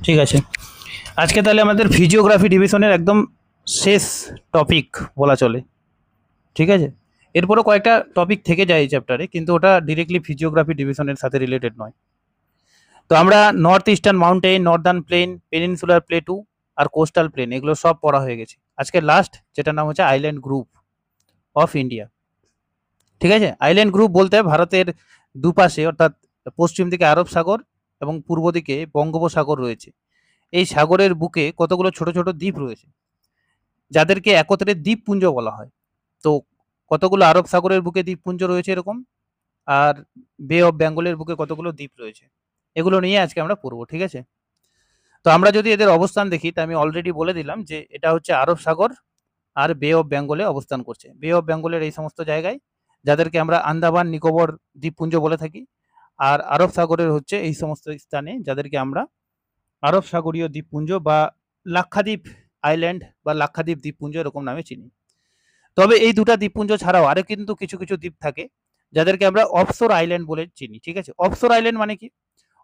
ঠিক আছে। আজকে তাহলে আমাদের ফিজিওগ্রাফি ডিভিশনের একদম শেষ টপিক বলা চলে। ঠিক আছে। এরপরও কয়েকটা টপিক থেকে যায় এই চ্যাপ্টারে, কিন্তু ওটা ডিরেক্টলি ফিজিওগ্রাফি ডিভিশনের সাথে রিলেটেড নয়। তো আমরা north eastern mountain, northern plain, peninsular plateau আর কোস্টাল প্লেন এগুলো সব পড়া হয়ে গেছে। আজকে লাস্ট যেটার নাম হচ্ছে আইল্যান্ড গ্রুপ অফ ইন্ডিয়া। ঠিক আছে। আইল্যান্ড গ্রুপ বলতে ভারতের দুপাশে অর্থাৎ পশ্চিম দিকে আরব সাগর এবং পূর্ব দিকে বঙ্গোপসাগর রয়েছে। এই সাগরের বুকে কতগুলো ছোট ছোট দ্বীপ রয়েছে, যাদেরকে একত্রে দ্বীপপুঞ্জ বলা হয়। তো কতগুলো আরব সাগরের বুকে দ্বীপপুঞ্জ রয়েছে এরকম, আর বে অফ বেঙ্গলের বুকে কতগুলো দ্বীপ রয়েছে, এগুলো নিয়ে আজকে আমরা পড়বো। ঠিক আছে। তো আমরা যদি এদের অবস্থান দেখি, তা আমি অলরেডি বলে দিলাম যে এটা হচ্ছে আরব সাগর আর বে অফ বেঙ্গলে অবস্থান করছে। বে অফ বেঙ্গলের এই সমস্ত জায়গায়, যাদেরকে আমরা আন্দামান নিকোবর দ্বীপপুঞ্জ বলে থাকি, আর আরব সাগরের হচ্ছে এই সমস্ত স্থানে, যাদেরকে আমরা আরব সাগরীয় দ্বীপপুঞ্জ বা লাক্ষাদ্বীপ আইল্যান্ড বা লাক্ষাদ্বীপ দ্বীপপুঞ্জ এরকম নামে চিনি। তবে এই দুটা দ্বীপপুঞ্জ ছাড়াও আরো কিন্তু কিছু কিছু দ্বীপ থাকে, যাদেরকে আমরা অফশোর আইল্যান্ড বলে চিনি। ঠিক আছে। অফশোর আইল্যান্ড মানে কি?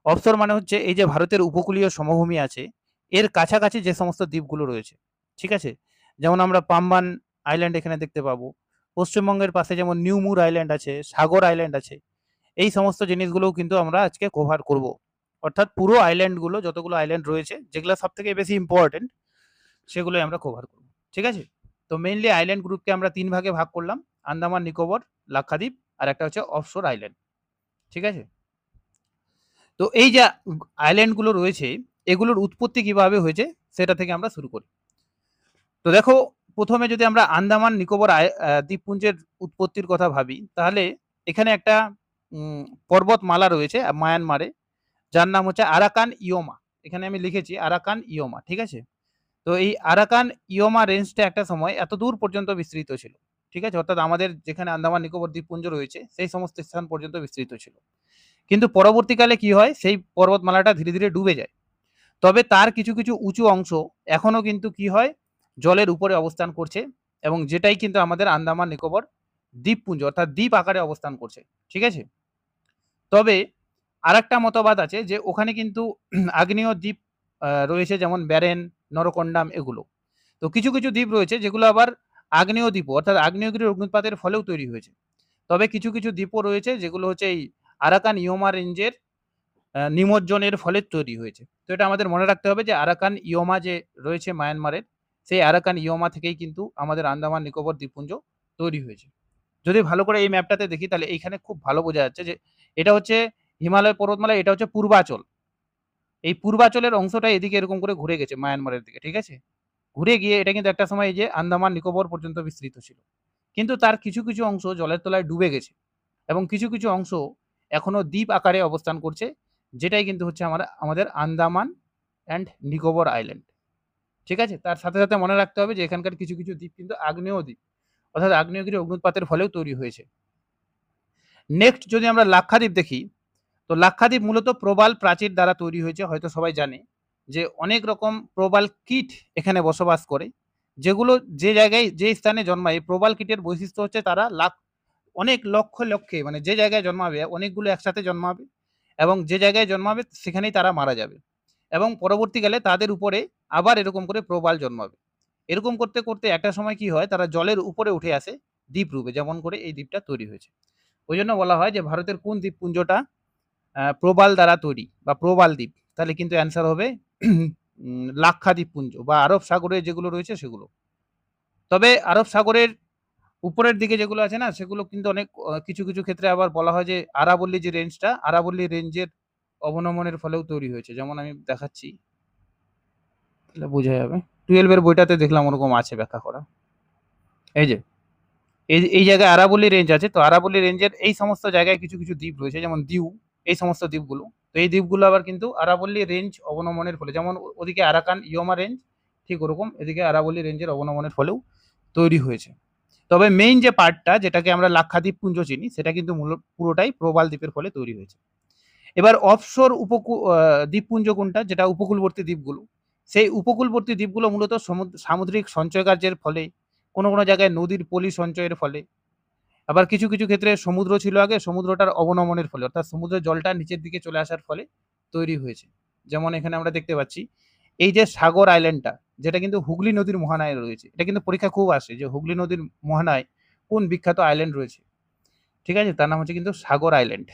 অফশোর মানে হচ্ছে এই যে ভারতের উপকূলীয় সমভূমি আছে, এর কাছাকাছি যে সমস্ত দ্বীপগুলো রয়েছে। ঠিক আছে। যেমন আমরা পাম্বান আইল্যান্ড এখানে দেখতে পাবো। পশ্চিমবঙ্গের পাশে যেমন নিউমুর আইল্যান্ড আছে, সাগর আইল্যান্ড আছে। এই সমস্ত জিনিসগুলোও কিন্তু আমরা আজকে কভার করব। অর্থাৎ পুরো আইল্যান্ডগুলো, যতগুলো আইল্যান্ড রয়েছে, যেগুলো সব থেকে বেশি ইম্পর্টেন্ট, সেগুলোই আমরা কভার করব। ঠিক আছে। তো মেইনলি আইল্যান্ড গ্রুপকে আমরা তিন ভাগে ভাগ করলাম: আন্দামান নিকোবর, লাক্ষাদ্বীপ, আর একটা হচ্ছে অফশোর আইল্যান্ড। ঠিক আছে। তো এই যে আইল্যান্ডগুলো রয়েছে, এগুলোর উৎপত্তি কিভাবে হয়েছে সেটা থেকে আমরা শুরু করি। তো দেখো, প্রথমে যদি আমরা আন্দামান নিকোবর দ্বীপপুঞ্জের উৎপত্তির কথা ভাবি, তাহলে এখানে একটা পর্বতমালা রয়েছে মায়ানমারে, যার নাম হচ্ছে আরাকান ইয়োমা। এখানে আমি লিখেছি আরাকান ইয়োমা। ঠিক আছে। তো এই আরাকান ইয়োমা রেঞ্জটা একটা সময় এত দূর পর্যন্ত বিস্তৃত ছিল। ঠিক আছে। অর্থাৎ আমাদের যেখানে আন্দামান নিকোবর দ্বীপপুঞ্জ রয়েছে, সেই সমস্ত স্থান পর্যন্ত বিস্তৃত ছিল। কিন্তু পরবর্তীকালে কি হয়, সেই পর্বতমালাটা ধীরে ধীরে ডুবে যায়। তবে তার কিছু কিছু উঁচু অংশ এখনো কিন্তু কি হয়, জলের উপরে অবস্থান করছে, এবং যেটাই কিন্তু আমাদের আন্দামান নিকোবর দ্বীপপুঞ্জ অর্থাৎ দ্বীপ আকারে অবস্থান করছে। ঠিক আছে। তবে আরেকটা মতবাদ আছে যে ওখানে কিন্তু আগ্নেয় দ্বীপ রয়েছে, যেমন ব্যারেন, নরকন্ডাম এগুলো। তো কিছু কিছু দ্বীপ রয়েছে যেগুলো আবার আগ্নেয় দ্বীপ অর্থাৎ আগ্নেয়গিরির অগ্নুৎপাতের ফলেও তৈরি হয়েছে। তবে কিছু কিছু দ্বীপও রয়েছে যেগুলো হচ্ছে এই আরাকান ইয়োমা রেঞ্জের নিমজ্জনের ফলে তৈরি হয়েছে। তো এটা আমাদের মনে রাখতে হবে যে আরাকান ইয়োমা যে রয়েছে মায়ানমারের, সেই আরাকান ইয়োমা থেকেই কিন্তু আমাদের আন্দামান নিকোবর দ্বীপপুঞ্জ তৈরি হয়েছে। যদি ভালো করে এই ম্যাপটাতে দেখি, তাহলে এইখানে খুব ভালো বোঝা যাচ্ছে যে এটা হচ্ছে হিমালয় পর্বতমালা, এটা হচ্ছে পূর্বাচল। এই পূর্বাচলের অংশটা এদিকে এরকম করে ঘুরে গেছে মায়ানমারের দিকে। ঠিক আছে। ঘুরে গিয়ে এটা কিন্তু একটা সময় এই যে আন্দামান নিকোবর পর্যন্ত বিস্তৃত ছিল। কিন্তু তার কিছু কিছু অংশ জলের তলায় ডুবে গেছে, এবং কিছু কিছু অংশ এখনো দ্বীপ আকারে অবস্থান করছে, যেটাই কিন্তু হচ্ছে আমাদের আন্দামান অ্যান্ড নিকোবর আইল্যান্ড। ঠিক আছে। তার সাথে সাথে মনে রাখতে হবে যে এখানকার কিছু কিছু দ্বীপ কিন্তু আগ্নেয় দ্বীপ, অর্থাৎ আগ্নেয়গিরি অগ্নুৎপাতের ফলেও তৈরি হয়েছে। নেক্সট যদি আমরা লাক্ষাদ্বীপ দেখি, তো লাক্ষাদ্বীপ মূলত প্রবাল প্রাচীর দ্বারা তৈরি হয়েছে। হয়তো সবাই জানে যে অনেক রকম প্রবাল কীট এখানে বসবাস করে, যেগুলো যে জায়গায় যে স্থানে জন্মায়, এই প্রবাল কীটের বৈশিষ্ট্য হচ্ছে তারা অনেক লক্ষ লক্ষে, মানে যে জায়গায় জন্মাবে অনেকগুলো একসাথে জন্মাবে, এবং যে জায়গায় জন্মাবে সেখানেই তারা মারা যাবে, এবং পরবর্তীকালে তাদের উপরে আবার এরকম করে প্রবাল জন্মাবে। এরকম করতে করতে একটা সময় কি হয়, তারা জলের উপরে উঠে আসে দ্বীপ রূপে, যেমন করে এই দ্বীপটা তৈরি হয়েছে। ওই জন্য বলা হয় যে ভারতের কোন দ্বীপপুঞ্জটা প্রবাল দ্বারা তৈরি বা প্রবাল দ্বীপ, তাহলে কিন্তু অ্যান্সার হবে লাক্ষাদ্বীপপুঞ্জ বা আরব সাগরে যেগুলো রয়েছে সেগুলো। তবে আরব সাগরের উপরের দিকে যেগুলো আছে না, সেগুলো কিন্তু অনেক কিছু কিছু ক্ষেত্রে আবার বলা হয় যে আরাবল্লী যে রেঞ্জটা, আরাবল্লী রেঞ্জের অবনমনের ফলেও তৈরি হয়েছে। যেমন আমি দেখাচ্ছি, তাহলে বোঝা যাবে। 12 এর বইটাতে দেখলাম ওরকম আছে ব্যাখ্যা করা। এই যে এই জায়গায় আরাবল্লী রেঞ্জ আছে, তো আরাবল্লী রেঞ্জের এই সমস্ত জায়গায় কিছু কিছু দ্বীপ রয়েছে, যেমন দিউ, এই সমস্ত দ্বীপগুলো। তো এই দ্বীপগুলো আবার কিন্তু আরাবল্লী রেঞ্জ অবনমনের ফলে, যেমন ওদিকে আরাকান ইয়োমা রেঞ্জ, ঠিক ওরকম এদিকে আরাবল্লী রেঞ্জের অবনমনের ফলেও তৈরি হয়েছে। তবে মেইন যে পার্টটা, যেটাকে আমরা লাক্ষাদ্বীপ পুঞ্জ চিনি, সেটা কিন্তু পুরোটাই প্রবাল দ্বীপের ফলে তৈরি হয়েছে। এবার অফশোর দ্বীপপুঞ্জ কোনটা, যেটা উপকূলবর্তী দ্বীপগুলো, সেই উপকূলবর্তী দ্বীপগুলো মূলত সামুদ্রিক সঞ্চয় কার্যের ফলে, কোনো কোনো জায়গায় নদীর পলি সঞ্চয়ের ফলে, আবার কিছু কিছু ক্ষেত্রে সমুদ্র ছিল আগে, সমুদ্রটার অবনমনের ফলে, অর্থাৎ সমুদ্রের জলটা নিচের দিকে চলে আসার ফলে তৈরি হয়েছে। যেমন এখানে আমরা দেখতে পাচ্ছি এই যে সাগর আইল্যান্ডটা, যেটা কিন্তু হুগলি নদীর মোহনায় রয়েছে, এটা কিন্তু পরীক্ষা খুব আসে যে হুগলি নদীর মোহনায় কোন বিখ্যাত আইল্যান্ড রয়েছে। ঠিক আছে, তার নাম হচ্ছে কিন্তু সাগর আইল্যান্ড,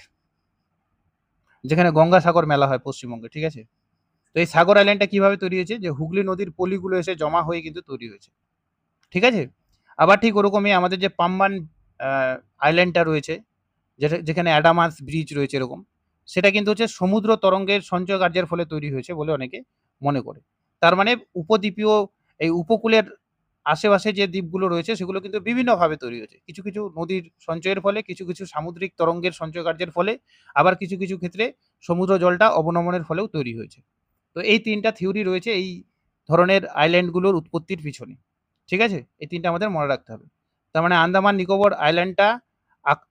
যেখানে গঙ্গাসাগর মেলা হয় পশ্চিমবঙ্গে। ঠিক আছে, তো এই সাগর আইল্যান্ডটা কিভাবে তৈরি হয়েছে, যে হুগলি নদীর পলিগুলো এসে জমা হয়ে কিন্তু তৈরি হয়েছে। ঠিক আছে, আবার ঠিক ওরকমই আমাদের যে পাম্বান আইল্যান্ডটা রয়েছে, যেখানে অ্যাডামাস ব্রিজ রয়েছে এরকম, সেটা কিন্তু হচ্ছে সমুদ্র তরঙ্গের সঞ্চয় কার্যের ফলে তৈরি হয়েছে বলে অনেকে মনে করে। তার মানে উপদ্বীপীয় এই উপকূলের আশেপাশে যে দ্বীপগুলো রয়েছে সেগুলো কিন্তু বিভিন্নভাবে তৈরি হয়েছে, কিছু কিছু নদীর সঞ্চয়ের ফলে, কিছু কিছু সামুদ্রিক তরঙ্গের সঞ্চয় কার্যের ফলে, আবার কিছু কিছু ক্ষেত্রে সমুদ্র জলটা অবনমনের ফলেও তৈরি হয়েছে। তো এই তিনটা থিওরি রয়েছে এই ধরনের আইল্যান্ডগুলোর উৎপত্তির পিছনে। ঠিক আছে, এই তিনটা আমাদের মনে রাখতে হবে। তার মানে আন্দামান নিকোবর আইল্যান্ডটা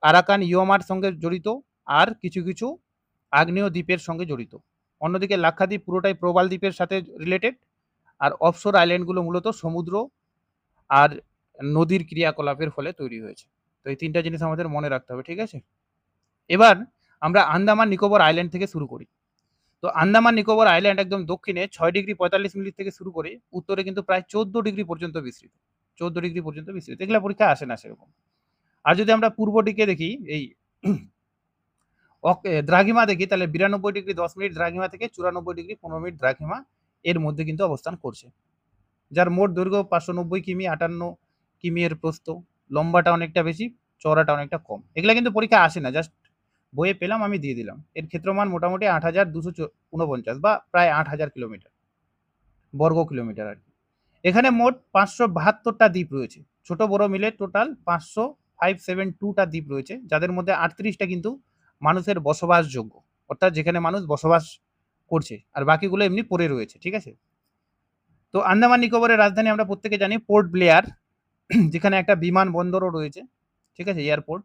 আরাকান ইয়োমার সঙ্গে জড়িত, আর কিছু কিছু আগ্নেয় দ্বীপের সঙ্গে জড়িত। অন্যদিকে লাক্ষাদ্বীপ পুরোটাই প্রবাল দ্বীপের সাথে রিলেটেড, আর অফশোর আইল্যান্ডগুলো মূলত সমুদ্র আর নদীর ক্রিয়াকলাপের ফলে তৈরি হয়েছে। তো এই তিনটা জিনিস আমাদের মনে রাখতে হবে। ঠিক আছে, এবার আমরা আন্দামান নিকোবর আইল্যান্ড থেকে শুরু করি। তো আন্দামান নিকোবর আইল্যান্ড একদম দক্ষিণে 6°45' থেকে শুরু করে উত্তরে কিন্তু প্রায় 14° পর্যন্ত বিস্তৃত। 14° পর্যন্ত বিস্তৃত, এগুলা পরীক্ষা আসে না সেরকম। আর যদি আমরা পূর্ব দিকে দেখি, এই দ্রাঘিমা দেখি, তাহলে 92°10' দ্রাঘিমা থেকে 94°15' দ্রাঘিমা এর মধ্যে কিন্তু অবস্থান করছে, যার মোট দৈর্ঘ্য 590 কিমি, 58 কিমি এর প্রস্থ, লম্বাটা অনেকটা বেশি, চওড়াটা অনেকটা কম। এগুলা কিন্তু পরীক্ষা আসে না, জাস্ট বইয়ে পেলাম আমি দিয়ে দিলাম। এর ক্ষেত্রমান মোটামুটি 8,249 বা প্রায় 8,000 কিলোমিটার, বর্গ কিলোমিটার আর কি। এখানে মোট 572টা দ্বীপ রয়েছে, ছোট বড় মিলে টোটাল 572টা দ্বীপ রয়েছে, যাদের মধ্যে 38টা কিন্তু মানুষের বসবাসযোগ্য, অর্থাৎ যেখানে মানুষ বসবাস করছে, আর বাকিগুলো এমনি পড়ে রয়েছে। ঠিক আছে, তো আন্দামান নিকোবরের রাজধানী আমরা প্রত্যেকে জানি পোর্ট ব্লেয়ার, যেখানে একটা বিমানবন্দরও রয়েছে। ঠিক আছে, এয়ারপোর্ট,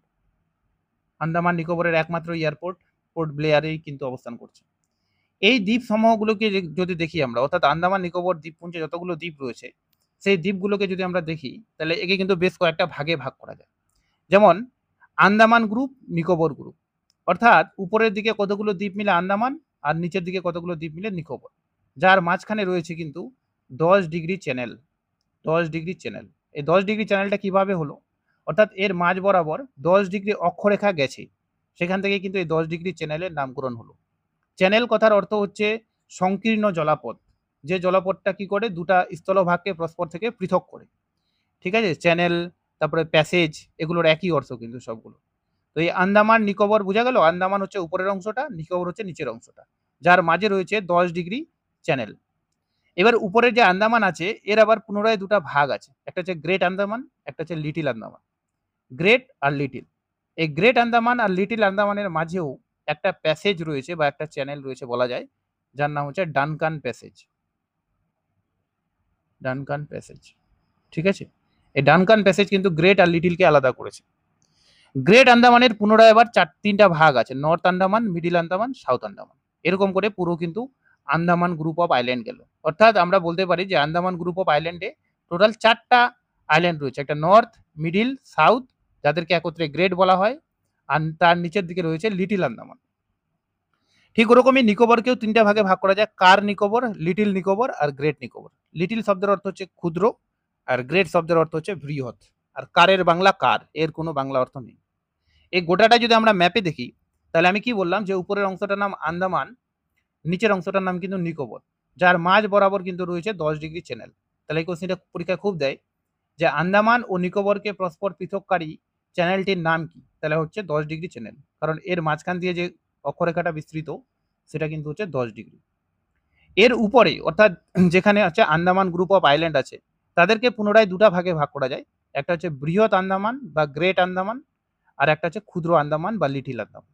আন্দামান নিকোবরের একমাত্র এয়ারপোর্ট পোর্ট ব্লেয়ারেই কিন্তু অবস্থান করছে। এই দ্বীপ সমূহগুলোকে যদি দেখি আমরা, অর্থাৎ আন্দামান নিকোবর দ্বীপপুঞ্জে যতগুলো দ্বীপ রয়েছে, সেই দ্বীপগুলোকে যদি আমরা দেখি, তাহলে একে কিন্তু বেশ কয়েকটা ভাগে ভাগ করা যায়। যেমন আন্দামান গ্রুপ, নিকোবর গ্রুপ, অর্থাৎ উপরের দিকে কতগুলো দ্বীপ মিলে আন্দামান, আর নিচের দিকে কতগুলো দ্বীপ মিলে নিকোবর, যার মাঝখানে রয়েছে কিন্তু 10° চ্যানেল। 10° চ্যানেল, এই 10° চ্যানেলটা কিভাবে হলো, অর্থাৎ এর মাঝ বরাবর 10° অক্ষরেখা গেছে, সেখান থেকে কিন্তু এই 10° চ্যানেলের নামকরণ হলো। চ্যানেল কথার অর্থ হচ্ছে সংকীর্ণ জলাপথ, যে জলাপথটা কি করে দুটা স্থলভাগকে পরস্পর থেকে পৃথক করে। ঠিক আছে, চ্যানেল, তারপরে প্যাসেজ, এগুলোর একই অর্থ কিন্তু সবগুলো। তো এই আন্দামান নিকোবর বোঝা গেল, আন্দামান হচ্ছে উপরের অংশটা, নিকোবর হচ্ছে নিচের অংশটা, যার মাঝে রয়েছে 10° চ্যানেল। এবার উপরের যে আন্দামান আছে, এর আবার পুনরায় দুটা ভাগ আছে, একটা হচ্ছে গ্রেট আন্দামান, একটা হচ্ছে লিটিল আন্দামান। গ্রেট আর লিটিল, এই গ্রেট আন্দামান আর লিটিল আন্দামানের মাঝেও একটা প্যাসেজ রয়েছে বা একটা চ্যানেল রয়েছে বলা যায়, যার নাম হচ্ছে ডানকান প্যাসেজ। ডানকান প্যাসেজ, ঠিক আছে, এই ডানকান প্যাসেজ কিন্তু গ্রেট আর লিটিলকে আলাদা করেছে। গ্রেট আন্দামানের পুনরায় আবার তিনটা ভাগ আছে, north Andaman, middle Andaman, south Andaman, এরকম করে পুরো কিন্তু আন্দামান গ্রুপ অফ আইল্যান্ড গেল। অর্থাৎ আমরা বলতে পারি যে আন্দামান গ্রুপ অফ আইল্যান্ডে টোটাল 4টা আইল্যান্ড রয়েছে, একটা নর্থ, মিডিল, সাউথ, যাদেরকে একত্রে গ্রেট বলা হয়, আর তার নিচের দিকে রয়েছে লিটিল আন্দামান। ঠিক ওরকমই নিকোবরকেও 3টা ভাগে ভাগ করা যায়, কার Nicobar, little Nicobar are great Nicobar. Little শব্দের অর্থ হচ্ছে ক্ষুদ্র, আর গ্রেট শব্দের অর্থ হচ্ছে বৃহৎ। আর কারের বাংলা কার, এর কোনো বাংলা অর্থ নেই। এই গোটাটা যদি আমরা ম্যাপে দেখি, তাহলে আমি কি বললাম যে উপরের অংশটার নাম আন্দামান, নিচের অংশটার নাম কিন্তু নিকোবর, যার মাঝ বরাবর কিন্তু রয়েছে 10° চ্যানেল। তাহলে এই কোশ্চেনটা পরীক্ষায় খুব দেয় যে আন্দামান ও নিকোবরকে পরস্পর পৃথককারী চ্যানেলটির নাম কি, তাহলে হচ্ছে 10° চ্যানেল, কারণ এর মাঝখান দিয়ে যে অক্ষরেখাটা বিস্তৃত সেটা কিন্তু হচ্ছে 10°। এর উপরে, অর্থাৎ যেখানে হচ্ছে আন্দামান গ্রুপ অফ আইল্যান্ড আছে, তাদেরকে পুনরায় দুটা ভাগে ভাগ করা যায়, একটা হচ্ছে বৃহৎ আন্দামান বা গ্রেট আন্দামান, আর একটা হচ্ছে ক্ষুদ্র আন্দামান বা লিটিল আন্দামান।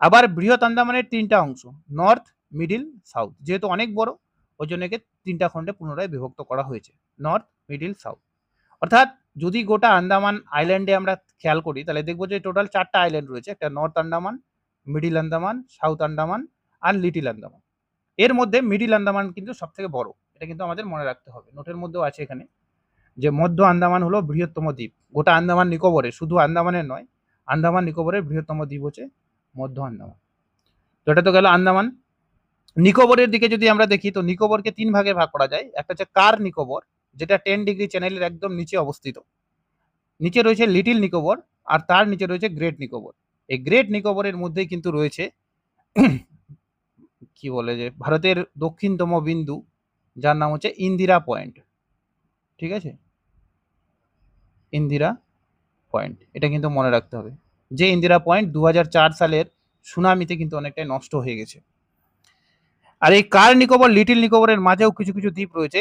আবার বৃহৎ আন্দামানের 3টা অংশ, নর্থ, মিডিল, সাউথ, যেহেতু অনেক বড় ওই জন্য একে 3টা খণ্ডে পুনরায় বিভক্ত করা হয়েছে, নর্থ, মিডিল, সাউথ। অর্থাৎ যদি গোটা আন্দামান আইল্যান্ডে আমরা খেয়াল করি, তাহলে দেখবো যে টোটাল 4টা আইল্যান্ড রয়েছে, একটা north Andaman, middle Andaman, south Andaman আর লিটিল আন্দামান। এর মধ্যে মিডিল আন্দামান কিন্তু সব থেকে বড়, এটা কিন্তু আমাদের মনে রাখতে হবে। নোটের মধ্যেও আছে এখানে যে মধ্য আন্দামান হলো বৃহত্তম দ্বীপ, গোটা আন্দামান নিকোবরে, শুধু আন্দামানের নয়, আন্দামান নিকোবরের বৃহত্তম দ্বীপ হচ্ছে মধ্য আন্দামান। তো এটা তো গেল আন্দামান। নিকোবরের দিকে যদি আমরা দেখি তো নিকোবরকে ৩ ভাগে ভাগ করা যায়। একটা হচ্ছে কার নিকোবর, যেটা 10 ডিগ্রি চ্যানেলের একদম নিচে অবস্থিত। নিচে রয়েছে লিটল নিকোবর আর তার নিচে রয়েছে গ্রেট নিকোবর। এই গ্রেট নিকোবরের মধ্যেই কিন্তু রয়েছে কি বলে যে ভারতের দক্ষিণতম বিন্দু, যার নাম হচ্ছে ইন্দিরা পয়েন্ট। ঠিক আছে? ইন্দিরা পয়েন্ট। এটা কিন্তু মনে রাখতে হবে। যে ইন্দিরা পয়েন্ট ২০০৪ সালের সুনামিতে কিন্তু অনেকটাই নষ্ট হয়ে গেছে। আর এই কার নিকোবর, লিটল নিকোবরের মাঝেও কিছু, কিছু দ্বীপ রয়েছে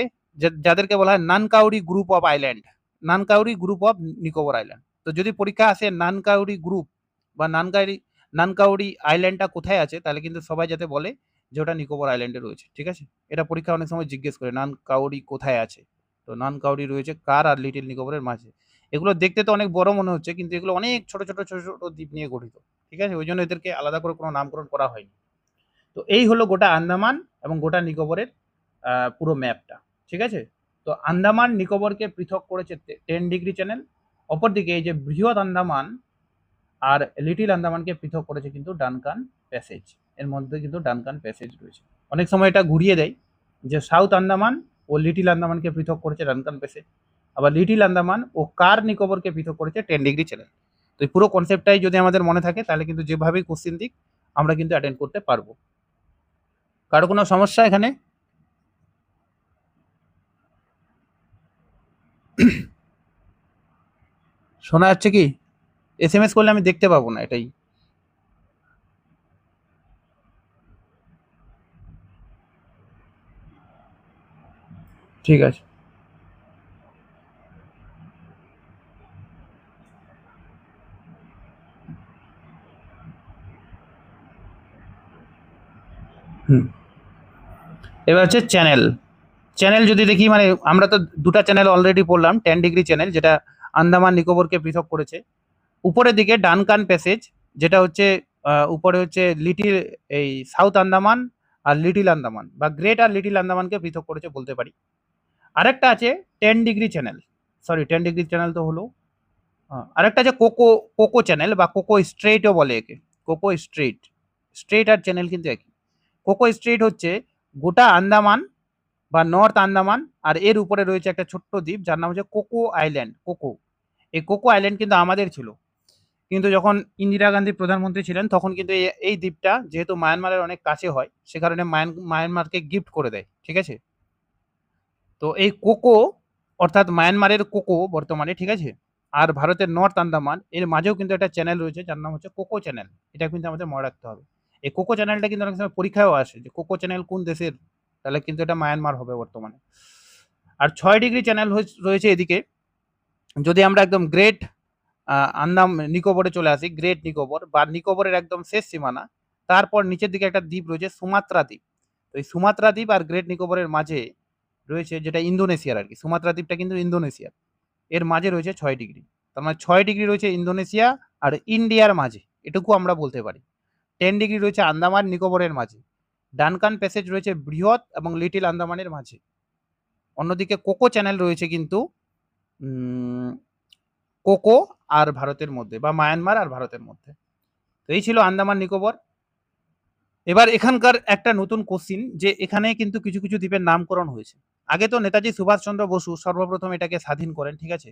যাদেরকে বলা হয় Nancowry group of island. Nancowry group of Nicobar island. তো যদি পরীক্ষা আসে নানকাউরি গ্রুপ বা নানকাউরি আইল্যান্ডটা কোথায় আছে, তাহলে কিন্তু সবাই যাতে বলে যে ওটা নিকোবর আইল্যান্ডে রয়েছে। ঠিক আছে? এটা পরীক্ষা অনেক সময় জিজ্ঞেস করে নানকাউরি কোথায় আছে। তো নানকাউরি রয়েছে কার আর লিটল নিকোবরের মাঝে। এগুলো দেখতে তো অনেক বড় মনে হচ্ছে, কিন্তু এগুলো অনেক ছোট, ছোট, ছোট, ছোট দ্বীপ নিয়ে গঠিত। ঠিক আছে? ওই জন্য এদেরকে আলাদা করে কোনো নামকরণ করা হয়নি। তো এই হলো গোটা আন্দামান এবং গোটা নিকোবরের পুরো ম্যাপটা। ঠিক আছে? তো আন্দামান নিকোবরকে পৃথক করেছে 10 ডিগ্রি চ্যানেল। অপরদিকে এই যে বৃহৎ আন্দামান আর লিটিল আন্দামানকে পৃথক করেছে কিন্তু ডানকান প্যাসেজ। এর মধ্যে কিন্তু ডানকান প্যাসেজ রয়েছে। অনেক সময় এটা ঘুরিয়ে দেয় যে সাউথ আন্দামান ও লিটিল আন্দামানকে পৃথক করেছে ডানকান প্যাসেজ, আবার লিটিল আন্দামান ও কার নিকোবরকে পৃথক করেছে 10 ডিগ্রি চ্যানেল। তো এই পুরো কনসেপ্টটাই যদি আমাদের মনে থাকে, তাহলে কিন্তু যেভাবেই কোশ্চেন দিক আমরা কিন্তু অ্যাটেন্ড করতে পারবো। কারো কোনো সমস্যা এখানে? শোনা যাচ্ছে কি? এসএমএস করলে আমি দেখতে পাবো না, এটাই। ঠিক আছে। হুম। এবার হচ্ছে চ্যানেল। চ্যানেল যদি দেখি, মানে আমরা তো দুটা চ্যানেল অলরেডি পড়লাম। 10 ডিগ্রি চ্যানেল, যেটা আন্দামান নিকোবরকে পৃথক করেছে। উপরের দিকে ডানকান প্যাসেজ, যেটা হচ্ছে উপরে হচ্ছে লিটিল এই সাউথ আন্দামান আর লিটিল আন্দামান বা গ্রেট আর লিটিল আন্দামানকে পৃথক করেছে বলতে পারি। আরেকটা আছে 10 degree channel, sorry 10 degree channel তো হলো। আরেকটা আছে কোকো কোকো চ্যানেল বা কোকো স্ট্রেটও বলে একে। কোকো স্ট্রেট, স্ট্রেট আর চ্যানেল কিন্তু একই। কোকো স্ট্রেট হচ্ছে গোটা আন্দামান বা নর্থ আন্দামান, আর এর উপরে রয়েছে একটা ছোট্ট দ্বীপ যার নাম হচ্ছে কোকো আইল্যান্ড। কোকো, এই কোকো আইল্যান্ড কিন্তু আমাদের ছিল, কিন্তু যখন ইন্দিরা গান্ধী প্রধানমন্ত্রী ছিলেন তখন কিন্তু এই দ্বীপটা যেহেতু মায়ানমারের অনেক কাছে হয়, সে কারণে মায়ানমারকে গিফট করে দেয়। ঠিক আছে? তো এই কোকো, অর্থাৎ মায়ানমারের কোকো বর্তমানে, ঠিক আছে, আর ভারতের নর্থ আন্দামান এর মাঝেও কিন্তু একটা চ্যানেল রয়েছে যার নাম হচ্ছে কোকো চ্যানেল। এটা কিন্তু আমাদের মনে রাখতে হবে। এই কোকো চ্যানেলটা কিন্তু অনেক সময় পরীক্ষায়ও আসে যে কোকো চ্যানেল কোন দেশের, তাহলে কিন্তু এটা মায়ানমার হবে বর্তমানে। আর 6 ডিগ্রি চ্যানেল রয়েছে এদিকে। যদি আমরা একদম গ্রেট আন্দাম নিকোবরে চলে আসি, গ্রেট নিকোবর বা নিকোবরের একদম শেষ সীমানা, তারপর নিচের দিকে একটা দ্বীপ রয়েছে সুমাত্রা দ্বীপ। তো এই সুমাত্রা দ্বীপ আর গ্রেট নিকোবরের মাঝে রয়েছে যেটা ইন্দোনেশিয়ার আর কি, সুমাত্রা দ্বীপটা কিন্তু ইন্দোনেশিয়ার, এর মাঝে রয়েছে 6 ডিগ্রি। তার মানে 6 ডিগ্রি রয়েছে ইন্দোনেশিয়া আর ইন্ডিয়ার মাঝে, এটুকু আমরা বলতে পারি। 10 ডিগ্রি রয়েছে আন্দামান নিকোবরের মাঝে। ডানকান প্যাসেজ রয়েছে বৃহৎ এবং লিটিল আন্দামানের মাঝে। অন্যদিকে কোকো চ্যানেল রয়েছে কিন্তু কোকো আর ভারতের মধ্যে বা মায়ানমার আর ভারতের মধ্যে। তো এই ছিল আন্দামান নিকোবর। এবার এখানকার একটা নতুন কোশ্চিন, যে এখানে কিন্তু কিছু কিছু দ্বীপের নামকরণ হয়েছে। আগে তো নেতাজি সুভাষচন্দ্র বসু সর্বপ্রথম এটাকে স্বাধীন করেন। ঠিক আছে?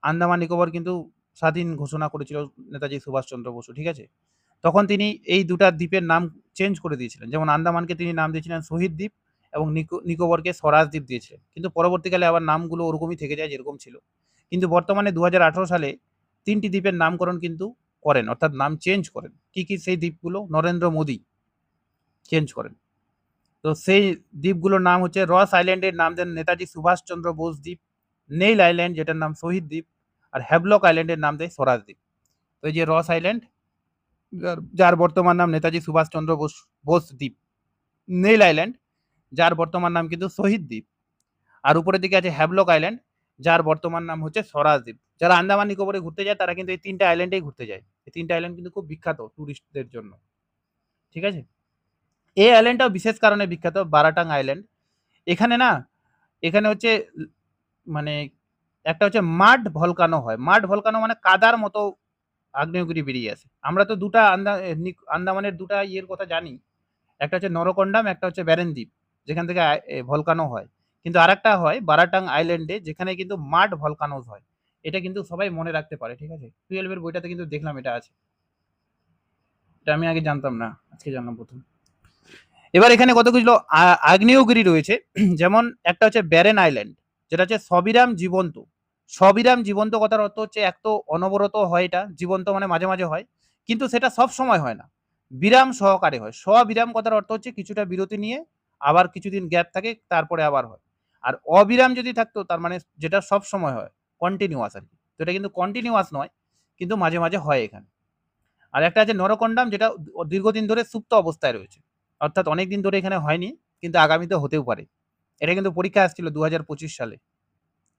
আন্দামান নিকোবর কিন্তু স্বাধীন ঘোষণা করেছিল নেতাজি সুভাষচন্দ্র বসু। ঠিক আছে? তখন তিনি এই দুটা দ্বীপের নাম চেঞ্জ করে দিয়েছিলেন। যেমন আন্দামানকে তিনি নাম দিয়েছিলেন শহীদ দ্বীপ এবং নিকোবরকে স্বরাজ দ্বীপ দিয়েছিলেন। কিন্তু পরবর্তীকালে আবার নামগুলো ওরকমই থেকে যায় যেরকম ছিল। কিন্তু বর্তমানে ২০১৮ সালে ৩টি দ্বীপের নামকরণ কিন্তু করেন, অর্থাৎ নাম চেঞ্জ করেন। কি কি সেই দ্বীপগুলো? নরেন্দ্র মোদী চেঞ্জ করেন। তো সেই দ্বীপগুলোর নাম হচ্ছে রস আইল্যান্ডের নাম দেন নেতাজি সুভাষচন্দ্র বোস দ্বীপ, নেইল আইল্যান্ড যেটার নাম শহীদ দ্বীপ, আর হ্যাভলক আইল্যান্ডের নাম দেয় স্বরাজ দ্বীপ। তো এই যে রস আইল্যান্ড, যার বর্তমান নাম নেতাজি সুভাষচন্দ্র বোস দ্বীপ, নেইল আইল্যান্ড যার বর্তমান নাম কিন্তু শহীদ দ্বীপ, আর উপরের দিকে আছে হ্যাভলক আইল্যান্ড যার বর্তমান নাম হচ্ছে স্বরাজ দ্বীপ। যারা আন্দামান নিকোবরে ঘুরতে যায় তারা কিন্তু এই 3টে আইল্যান্ডেই ঘুরতে যায়। এই 3টে আইল্যান্ড কিন্তু খুব বিখ্যাত টুরিস্টদের জন্য। ঠিক আছে? এই আইল্যান্ডটাও বিশেষ কারণে বিখ্যাত, বারাটাং আইল্যান্ড। এখানে না, এখানে হচ্ছে মানে একটা হচ্ছে মাড ভলকানো হয়। মাড ভলকানো মানে কাদার মতো আগ্নেয়গিরি বেরিয়ে আসে। আমরা তো দুটা আন্দামানের দুটা ইয়ের কথা জানি, একটা হচ্ছে নরকন্ডাম, একটা হচ্ছে ব্যারেন দ্বীপ, যেখান থেকে ভলকানো হয়। কিন্তু আরেকটা হয় বারাটাং আইল্যান্ডে, যেখানে কিন্তু মাড ভলকানোজ হয়। এটা কিন্তু সবাই মনে রাখতে পারে, ঠিক আছে? 12 এর বইটাতে কিন্তু দেখলাম এটা আছে। এটা আমি আগে জানতাম না, আজকে জানলাম প্রথম। এবার এখানে কতগুলো আগ্নেয়গিরি রয়েছে। যেমন একটা হচ্ছে ব্যারেন আইল্যান্ড, যেটা হচ্ছে সবিরাম জীবন্ত। সবিরাম জীবন্ত কথার অর্থ হচ্ছে এক তো অনবরত হয়, এটা জীবন্ত মানে মাঝে মাঝে হয়, কিন্তু সেটা সব সময় হয় না, বিরাম সহকারে হয়। স্ববিরাম কথার অর্থ হচ্ছে কিছুটা বিরতি নিয়ে আবার কিছুদিন গ্যাপ থাকে, তারপরে আবার হয়। আর অবিরাম যদি থাকতো, তার মানে যেটা সব সময় হয়, কন্টিনিউয়াস আর কি। তো এটা কিন্তু কন্টিনিউয়াস নয়, কিন্তু মাঝে মাঝে হয় এখানে। আর একটা আছে নরকন্ডাম, যেটা দীর্ঘদিন ধরে সুপ্ত অবস্থায় রয়েছে, অর্থাৎ অনেক দিন ধরে এখানে হয়নি, কিন্তু আগামীতে হতেও পারে। এটা কিন্তু পরীক্ষা আসছিল 2025 সালে,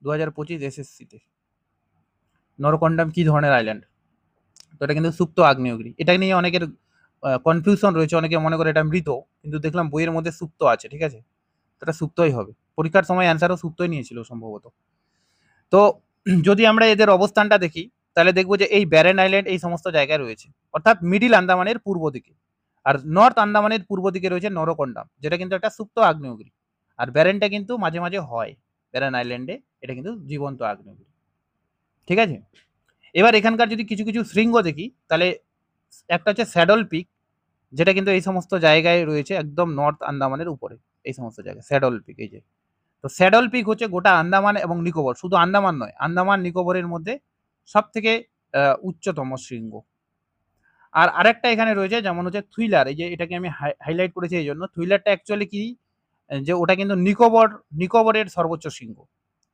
2025 এসএসসিতে। নরকন্ডাম কি ধরনের আইল্যান্ড? তো এটা কিন্তু সুপ্ত আগ্নেয়গিরি। এটা নিয়ে অনেকের কনফিউশন রয়েছে, অনেকে মনে করে এটা মৃত, কিন্তু দেখলাম বইয়ের মধ্যে সুপ্ত আছে, ঠিক আছে? তো এটা সুপ্তই হবে, পরীক্ষার সময় অ্যান্সারও সুপ্তই নিয়েছিল সম্ভবত। তো যদি আমরা এদের অবস্থানটা দেখি, তাহলে দেখবো যে এই ব্যারেন আইল্যান্ড এই সমস্ত জায়গায় রয়েছে, অর্থাৎ মিডিল আন্দামানের পূর্ব দিকে। আর নর্থ আন্দামানের পূর্ব দিকে রয়েছে নরকন্ডাম, যেটা কিন্তু একটা সুপ্ত আগ্নেয়গিরি। আর ব্যারেনটা কিন্তু মাঝে মাঝে হয়, ব্যারেন আইল্যান্ডে এটা কিন্তু জীবন্ত আগ্নেয়গিরি, ঠিক আছে? এবার এখানকার যদি কিছু কিছু শৃঙ্গ দেখি, তাহলে একটা হচ্ছে স্যাডল পিক, যেটা কিন্তু এই সমস্ত জায়গায় রয়েছে একদম নর্থ আন্দামানের উপরে। এই সমস্ত জায়গায় স্যাডল পিক, এই যে। তো স্যাডল পিক হচ্ছে গোটা আন্দামান এবং নিকোবর, শুধু আন্দামান নয়, আন্দামান নিকোবরের মধ্যে সব থেকে উচ্চতম শৃঙ্গ। আর আরেকটা এখানে রয়েছে, যেমন হচ্ছে থুইলার, এই যে এটাকে আমি হাইলাইট করেছি এই জন্য। থুইলারটা অ্যাকচুয়ালি কি, যে ওটা কিন্তু নিকোবরের সর্বোচ্চ শৃঙ্গ।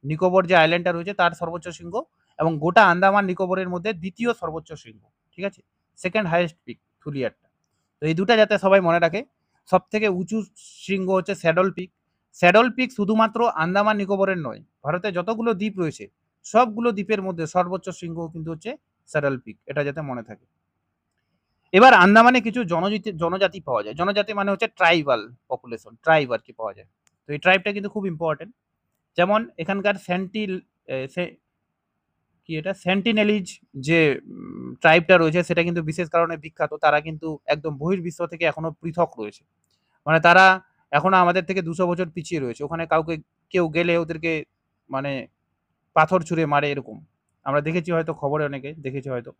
নিকোবর যে আইল্যান্ডটা রয়েছে তার সর্বোচ্চ শৃঙ্গ, এবং গোটা আন্দামান নিকোবরের মধ্যে দ্বিতীয় সর্বোচ্চ শৃঙ্গ, ঠিক আছে? সেকেন্ড হাইয়েস্ট পিক থুলিয়ারটা। তো এই দুটা যাতে সবাই মনে রাখে। সব থেকে উঁচু শৃঙ্গ হচ্ছে স্যাডল পিক। স্যাডল পিক শুধুমাত্র আন্দামান নিকোবরের নয়, ভারতে যতগুলো দ্বীপ রয়েছে সবগুলো দ্বীপের মধ্যে সর্বোচ্চ শৃঙ্গ কিন্তু হচ্ছে স্যাডল পিক, এটা যাতে মনে থাকে। এবার আন্দামানে কিছু জনজাতি পাওয়া যায়। জনজাতি মানে হচ্ছে ট্রাইবাল পপুলেশন, ট্রাইব আর কি পাওয়া যায়। তো এই ট্রাইবটা কিন্তু খুব ইম্পর্টেন্ট। যেমন এখানকার কি এটা সেন্টিনেলিজ যে ট্রাইবটা রয়েছে, সেটা কিন্তু বিশেষ কারণে বিখ্যাত। তারা কিন্তু একদম বহির্বিশ্ব থেকে এখনো পৃথক রয়েছে, মানে তারা এখনো আমাদের থেকে 200 বছর পিছিয়ে রয়েছে। ওখানে কাউকে কেউ গেলে ওদেরকে মানে পাথর ছুঁড়ে মারে, এরকম আমরা দেখেছি হয়তো, খবরে অনেকে দেখেছি হয়তো।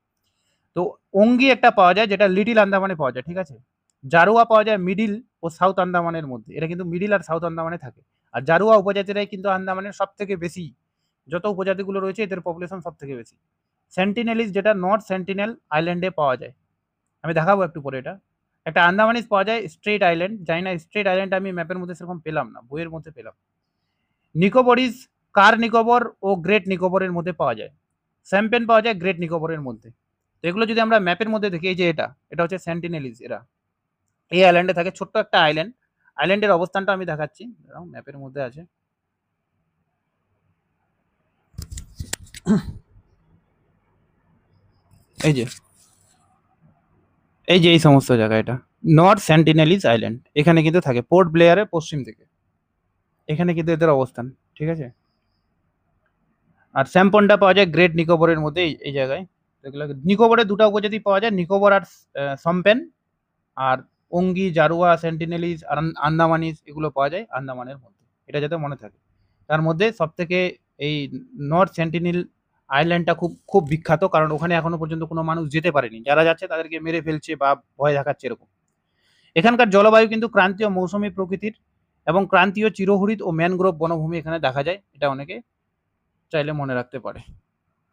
তো অঙ্গি একটা পাওয়া যায়, যেটা লিটিল আন্দামানে পাওয়া যায়, ঠিক আছে? জারুয়া পাওয়া যায় মিডিল ও সাউথ আন্দামানের মধ্যে, এটা কিন্তু মিডিল আর সাউথ আন্দামানে থাকে। আর জারুয়া উপজাতিরাই কিন্তু আন্দামানের সব থেকে বেশি, যত উপজাতিগুলো রয়েছে এদের পপুলেশন সব থেকে বেশি। সেন্টিনেলিস, যেটা নর্থ সেন্টিনেল আইল্যান্ডে পাওয়া যায়, আমি দেখাবো একটু পরে। এটা একটা আন্দামানিস পাওয়া যায় স্ট্রেট আইল্যান্ড, জানি না স্ট্রেট আইল্যান্ড আমি ম্যাপের মধ্যে সেরকম পেলাম না, বইয়ের মধ্যে পেলাম। নিকোবরিজ কার নিকোবর ও গ্রেট নিকোবরের মধ্যে পাওয়া যায়। স্যাম্পেন পাওয়া যায় গ্রেট নিকোবরের মধ্যে। তো এগুলো যদি আমরা ম্যাপের মধ্যে দেখি, এই যে এটা হচ্ছে সেন্টিনেলিজ, এরা এই আইল্যান্ডে থাকে, ছোট্ট একটা আইল্যান্ড। আইল্যান্ডের অবস্থানটা আমি দেখাচ্ছি, ম্যাপের মধ্যে আছে। এই যে এই সমস্ত জায়গা, এটা নর্থ সেন্টিনেলিজ আইল্যান্ড, এখানে কিন্তু থাকে পোর্ট ব্লেয়ারের পশ্চিম দিকে, এখানে কিন্তু এদের অবস্থান, ঠিক আছে? আর স্যাম্পনটা পাওয়া যায় গ্রেট নিকোবরের মধ্যে, এই জায়গায়। এগুলো নিকোবরের দুটো উপজাতি পাওয়া যায়, নিকোবর আর সম্পেন। আর অঙ্গি, জারুয়া, সেন্টিনেলিজ আর আন্দামানিজ, এগুলো পাওয়া যায় আন্দামানের মধ্যে, এটা যাতে মনে থাকে। তার মধ্যে সব থেকে এই নর্থ সেন্টিনেল আইল্যান্ডটা খুব খুব বিখ্যাত, কারণ ওখানে এখনো পর্যন্ত কোনো মানুষ যেতে পারেনি, যারা যাচ্ছে তাদেরকে মেরে ফেলছে বা ভয় দেখাচ্ছে, এরকম। এখানকার জলবায়ু কিন্তু ক্রান্তীয় মৌসুমী প্রকৃতির, এবং ক্রান্তীয় চিরহরিৎ ও ম্যানগ্রোভ বনভূমি এখানে দেখা যায়, এটা অনেকে চাইলে মনে রাখতে পারে।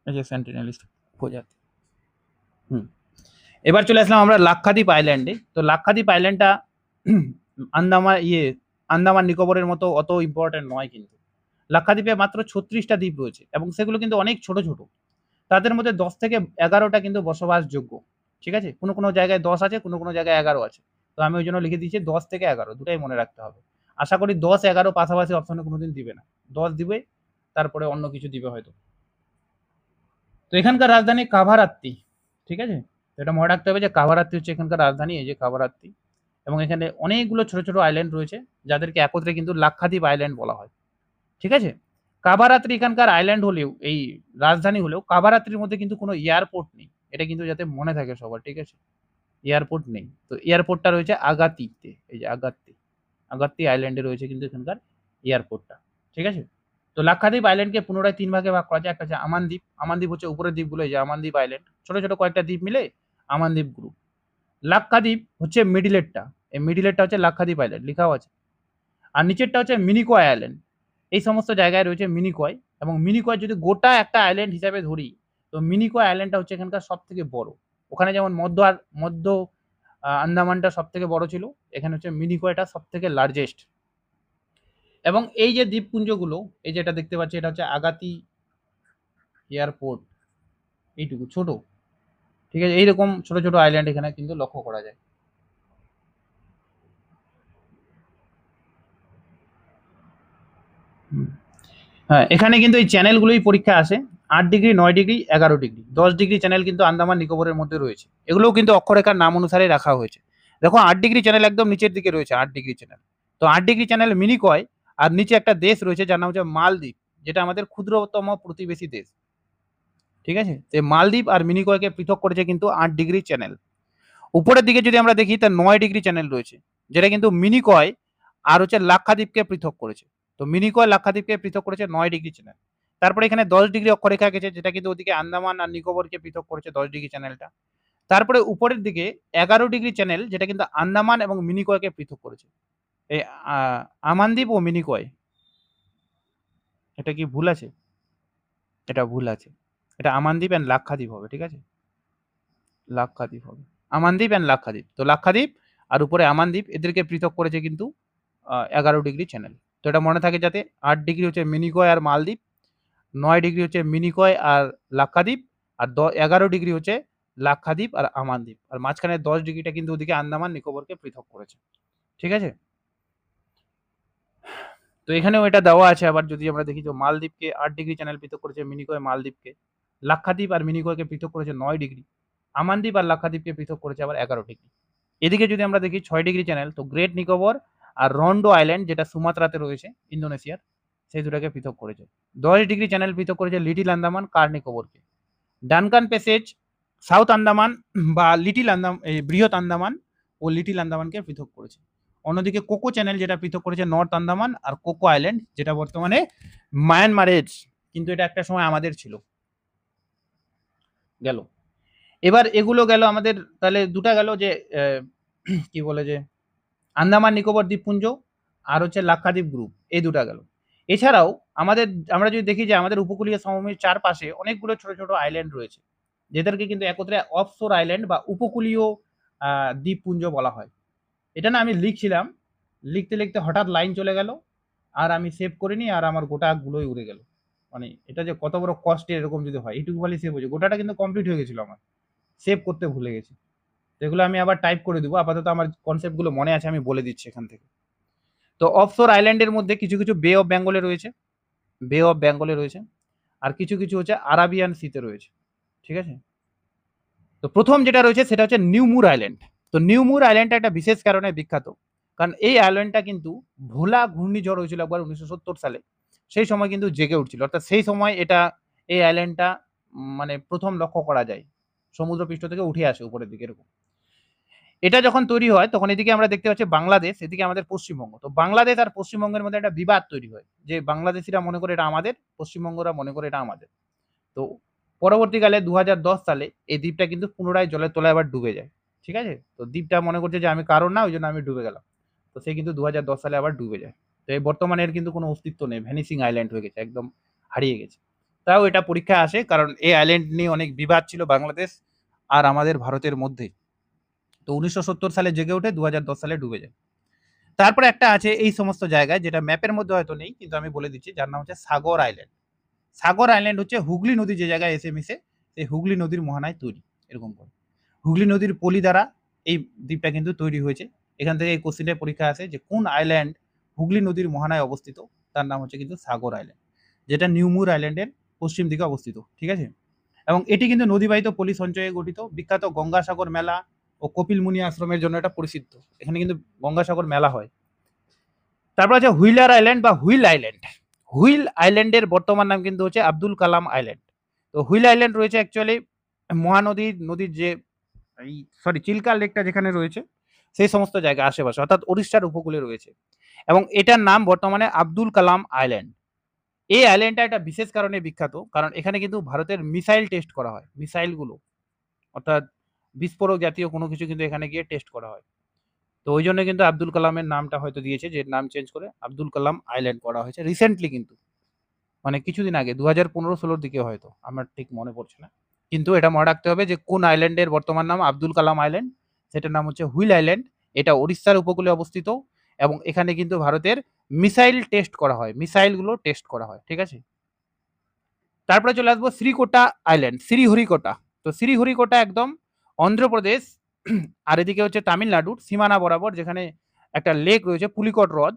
এই যে সেন্টিনেলিস্ট প্রজাতি। এবার চলে আসলাম আমরা লাক্ষাদ্বীপ আইল্যান্ডে। তো লাক্ষাদ্বীপ আইল্যান্ডটা আন্দামান নিকোবরের মতো অত ইম্পর্টেন্ট নয়, কিন্তু লাক্ষাদ্বীপে মাত্র 36টা দ্বীপ রয়েছে, এবং সেগুলো কিন্তু অনেক ছোট ছোট। তাদের মধ্যে 10 থেকে 11টা কিন্তু বসবাসযোগ্য, ঠিক আছে? কোনো কোনো জায়গায় 10 আছে, কোনো কোনো জায়গায় 11 আছে। তো আমি ওই জন্য লিখে দিয়েছি 10 থেকে 11, দুটাই মনে রাখতে হবে। আশা করি 10-11 পাশাপাশি অপশনে কোনোদিন দিবে না, 10 দিবে, তারপরে অন্য কিছু দিবে হয়তো। তো এখানকার রাজধানী কাভারাত্তি, ঠিক আছে? এটা মনে রাখতে হবে যে কাভারাত্তি হচ্ছে এখানকার রাজধানী, এই যে কাভারাত্তি। এবং এখানে অনেকগুলো ছোট ছোট আইল্যান্ড রয়েছে, যাদেরকে একত্রে কিন্তু লাক্ষাদ্বীপ আইল্যান্ড বলা হয়, ঠিক আছে? কাভারাত্রি এখানকার আইল্যান্ড হলেও, এই রাজধানী হলেও, কাভারাত্রির মধ্যে কিন্তু কোনো এয়ারপোর্ট নেই, এটা কিন্তু যাতে মনে থাকে সবার, ঠিক আছে? এয়ারপোর্ট নেই। তো এয়ারপোর্টটা রয়েছে আগাতিতে, এই যে আগাত্তি, আগাত্তি আইল্যান্ডে রয়েছে কিন্তু এখানকার এয়ারপোর্টটা, ঠিক আছে? তো লাক্ষাদ্বীপ আইল্যান্ডকে পুনরায় ৩ ভাগে ভাগ করা যায়। একটা হচ্ছে আমান দ্বীপ, আমান দ্বীপ হচ্ছে উপরের দ্বীপগুলো, এই যে আমান দ্বীপ আইল্যান্ড, ছোট, ছোট কয়েকটা দ্বীপ মিলে আমান দ্বীপ গ্রুপ। লাক্ষাদ্বীপ হচ্ছে মিডলেরটা, এই মিডলেরটা হচ্ছে লাক্ষাদ্বীপ আইল্যান্ড, লিখাও আছে। আর নিচেরটা হচ্ছে মিনিকয় আইল্যান্ড। এই সমস্ত জায়গায় রয়েছে মিনিকয়, এবং মিনিকয় যদি গোটা একটা আইল্যান্ড হিসাবে ধরি, তো মিনিকয় আইল্যান্ডটা হচ্ছে এখানকার সবথেকে বড়। ওখানে যেমন মধ্য আন্দামানটা সবথেকে বড় ছিল, এখানে হচ্ছে মিনিকয়টা সবথেকে লার্জেস্ট। এবং এই যে দ্বীপপুঞ্জগুলো, এই যেটা দেখতে পাচ্ছি, এটা হচ্ছে আগাতি এয়ারপোর্ট, এইটুকু ছোট, ঠিক আছে? এইরকম ছোট ছোট আইল্যান্ড এখানে কিন্তু লক্ষ্য করা যায়। হ্যাঁ, এখানে কিন্তু এই চ্যানেলগুলোই পরীক্ষা আসে। ৮ degree, ৯ degree, ১১ degree, ১০ degree channel কিন্তু আন্দামান নিকোবরের মধ্যে রয়েছে। এগুলোও কিন্তু অক্ষরেখার নাম অনুসারে রাখা হয়েছে। দেখো ৮ ডিগ্রি চ্যানেল একদম নিচের দিকে রয়েছে, ৮ ডিগ্রি চ্যানেল। তো ৮ ডিগ্রি চ্যানেল মিনিকয়, আর নিচে একটা দেশ রয়েছে যার নাম হচ্ছে মালদ্বীপ, যেটা আমাদের ক্ষুদ্রতম প্রতিবেশী দেশ, ঠিক আছে? এই মালদ্বীপ আর মিনিকয়কে পৃথক করেছে কিন্তু ৮ ডিগ্রি চ্যানেল। উপরের দিকে যদি আমরা দেখি, তার ৯ ডিগ্রি চ্যানেল রয়েছে, যেটা কিন্তু মিনিকয় আর হচ্ছে লাক্ষাদ্বীপকে পৃথক করেছে। তো মিনিকয় লাক্ষাদ্বীপকে পৃথক করেছে ৯ ডিগ্রি চ্যানেল। তারপরে এখানে ১০ ডিগ্রি অক্ষরেখা গেছে, যেটা কিন্তু ওদিকে আন্দামান আর নিকোবরকে পৃথক করেছে ১০ ডিগ্রি চ্যানেলটা। তারপরে উপরের দিকে ১১ ডিগ্রি চ্যানেল, যেটা কিন্তু আন্দামান এবং মিনিকয়কে পৃথক করেছে। এই আমানদ্বীপ ও মিনিকয়, এটা কি ভুল আছে? এটা ভুল আছে। এটা আমানদ্বীপ অ্যান্ড লাক্ষাদ্বীপ হবে, ঠিক আছে? লাক্ষাদ্বীপ হবে, আমানদ্বীপ অ্যান্ড লাক্ষাদ্বীপ। তো লাক্ষাদ্বীপ আর উপরে আমানদ্বীপ, এদেরকে পৃথক করেছে কিন্তু ১১ ডিগ্রি চ্যানেল। তো এটা মনে থাকে যাতে, ৮ ডিগ্রি হচ্ছে মিনিকয় আর মালদ্বীপ, ৯ ডিগ্রি হচ্ছে মিনিকয় আর লাক্ষাদ্বীপ, আর ১১ ডিগ্রি হচ্ছে লাক্ষাদ্বীপ আর আমানদ্বীপ, আর মাঝখানে ১০ ডিগ্রিটা কিন্তু ওদিকে আন্দামান নিকোবরকে পৃথক করেছে, ঠিক আছে? তো এখানেও এটা দেওয়া আছে। আবার যদি আমরা দেখি, যে মালদ্বীপকে ৮ ডিগ্রি চ্যানেল পৃথক করেছে মিনিকয় মালদ্বীপকে, লাক্ষাদ্বীপ আর মিনিকয়কে পৃথক করেছে ৯ ডিগ্রি, আমানদ্বীপ আর লাক্ষাদ্বীপকে পৃথক করেছে আবার ১১ ডিগ্রি। এদিকে যদি আমরা দেখি ৬ ডিগ্রি চ্যানেল, তো গ্রেট নিকোবর আর রন্ডো আইল্যান্ড, যেটা সুমাত্রাতে রয়েছে ইন্দোনেশিয়ার, সেই দুটাকে পৃথক করেছে। ১০ ডিগ্রি চ্যানেল পৃথক করেছে লিটিল আন্দামান কার নিকোবরকে। ডানকান প্যাসেজ সাউথ আন্দামান বা লিটিল আন্দামান, এই বৃহৎ আন্দামান ও লিটিল আন্দামানকে পৃথক করেছে। অন্যদিকে কোকো চ্যানেল, যেটা পৃথক করেছে নর্থ আন্দামান আর কোকো আইল্যান্ড, যেটা বর্তমানে মায়ানমারের, কিন্তু এটা একটা সময় আমাদের ছিল। গেল। এবার এগুলো গেল আমাদের, তাহলে দুটা গেল, যে কি বলে, যে আন্দামান নিকোবর দ্বীপপুঞ্জ আর হচ্ছে লাক্ষাদ্বীপ গ্রুপ, এই দুটা গেল। এছাড়াও আমরা যদি দেখি, যে আমাদের উপকূলীয় সমভূমির চারপাশে অনেকগুলো ছোট ছোট আইল্যান্ড রয়েছে, যেদেরকে কিন্তু একত্রে অফশোর আইল্যান্ড বা উপকূলীয় দ্বীপপুঞ্জ বলা হয়। এটা না আমি লিখছিলাম, লিখতে লিখতে হঠাৎ লাইন চলে গেল, আর আমি সেভ করিনি, আর আমার গোটা গুলোই উড়ে গেল। মানে এটা যে কত বড় কষ্টের, এরকম যদি হয়, এইটুকু বলে সেভ হয়েছে, গোটাটা কিন্তু কমপ্লিট হয়ে গেছিল আমার, সেভ করতে ভুলে গেছি। তো এগুলো আমি আবার টাইপ করে দেবো। আপাতত আমার কনসেপ্টগুলো মনে আছে, আমি বলে দিচ্ছি এখান থেকে। তো অফশোর আইল্যান্ডের মধ্যে কিছু কিছু বে অফ বেঙ্গলে রয়েছে, বে অফ বেঙ্গলে রয়েছে, আর কিছু কিছু হচ্ছে আরাবিয়ান সিতে রয়েছে, ঠিক আছে? তো প্রথম যেটা রয়েছে সেটা হচ্ছে নিউমুর আইল্যান্ড। তো নিউমুর আইল্যান্ডটা একটা বিশেষ কারণে বিখ্যাত, কারণ এই আইল্যান্ডটা কিন্তু ভোলা ঘূর্ণিঝড় হয়েছিল একবার ১৯৭০ সালে, সেই সময় কিন্তু জেগে উঠছিল, অর্থাৎ সেই সময় এটা, এই আইল্যান্ডটা মানে প্রথম লক্ষ্য করা যায়, সমুদ্রপৃষ্ঠ থেকে উঠে আসে উপরের দিকে এরকম। এটা যখন তৈরি হয়, তখন এদিকে আমরা দেখতে পাচ্ছি বাংলাদেশ, এদিকে আমাদের পশ্চিমবঙ্গ। তো বাংলাদেশ আর পশ্চিমবঙ্গের মধ্যে একটা বিবাদ তৈরি হয়, যে বাংলাদেশিরা মনে করে এটা আমাদের, পশ্চিমবঙ্গরা মনে করে এটা আমাদের। তো পরবর্তীকালে ২০১০ সালে এই দ্বীপটা কিন্তু পুনরায় জলের তলায় আবার ডুবে যায়, ঠিক আছে? তো দ্বীপটা মনে করছে যে আমি কারণ না, ওই জন্য আমি ডুবে গেলাম। তো সে কিন্তু ২০১০ সালে আবার ডুবে যায়। তো এই বর্তমানে এর কিন্তু কোনো অস্তিত্ব নেই, ভ্যানিসিং আইল্যান্ড হয়ে গেছে, একদম হারিয়ে গেছে। তাও এটা পরীক্ষায় আসে, কারণ এই আইল্যান্ড নিয়ে অনেক বিবাদ ছিল বাংলাদেশ আর আমাদের ভারতের মধ্যে। তো ১৯৭০ সালে জেগে ওঠে, ২০১০ সালে ডুবে যায়। তারপরে একটা আছে এই সমস্ত জায়গায়, যেটা ম্যাপের মধ্যে হয়তো নেই, কিন্তু আমি বলে দিচ্ছি, যার নাম হচ্ছে সাগর আইল্যান্ড। সাগর আইল্যান্ড হচ্ছে হুগলি নদী যে জায়গায় এসে মিশে, সেই হুগলি নদীর মোহনায় তৈরি, এরকম করে হুগলি নদীর পলি দ্বারা এই দ্বীপটা কিন্তু তৈরি হয়েছে। এখান থেকে এই কোশ্চেনের পরীক্ষা আসে, যে কোন আইল্যান্ড হুগলি নদীর মোহনায় অবস্থিত, তার নাম হচ্ছে কিন্তু সাগর আইল্যান্ড, যেটা নিউমুর আইল্যান্ডের পশ্চিম দিকে অবস্থিত, ঠিক আছে? এবং এটি কিন্তু নদীবাহিত পলি সঞ্চয়ে গঠিত, বিখ্যাত গঙ্গাসাগর মেলা ও কপিল মুনি আশ্রমের জন্য এটা পরিচিত। এখানে কিন্তু গঙ্গাসাগর মেলা হয়। তারপর আছে হুইলার আইল্যান্ড বা হুইল আইল্যান্ড। হুইল আইল্যান্ডের বর্তমান নাম কিন্তু হচ্ছে আব্দুল কালাম আইল্যান্ড। তো হুইল আইল্যান্ড রয়েছে অ্যাকচুয়ালি মহানদীর যে এই সরি চিল্কা লেকটা যেখানে রয়েছে সেই সমস্ত জায়গা আশেপাশে, অর্থাৎ ওড়িশার উপকূলে রয়েছে। এবং এটার নাম বর্তমানে আব্দুল কালাম আইল্যান্ড। এই আইল্যান্ডটা একটা বিশেষ কারণে বিখ্যাত, কারণ এখানে কিন্তু ভারতের মিসাইল টেস্ট করা হয়। মিসাইলগুলো অর্থাৎ বিস্ফোরক জাতীয় কোনো কিছু কিন্তু এখানে গিয়ে টেস্ট করা হয়। তো ওই জন্য কিন্তু আব্দুল কালামের নামটা হয়তো দিয়েছে, যে নাম চেঞ্জ করে আব্দুল কালাম আইল্যান্ড করা হয়েছে রিসেন্টলি, কিন্তু মানে কিছুদিন আগে 2015-16 দিকে হয়তো, আমার ঠিক মনে পড়ছে না। কিন্তু এটা মনে রাখতে হবে যে কোন আইল্যান্ডের বর্তমান নাম আব্দুল কালাম আইল্যান্ড, সেটার নাম হচ্ছে হুইল আইল্যান্ড। এটা ওড়িশার উপকূলে অবস্থিত এবং এখানে কিন্তু ভারতের মিসাইল টেস্ট করা হয়, মিসাইলগুলো টেস্ট করা হয়, ঠিক আছে। তারপরে চলে আসবো শ্রীকোটা আইল্যান্ড, শ্রীহরিকোটা। তো শ্রীহরিকোটা একদম অন্ধ্রপ্রদেশ আর এদিকে হচ্ছে তামিলনাড়ুর সীমানা বরাবর, যেখানে একটা লেক রয়েছে পুলিকট হ্রদ,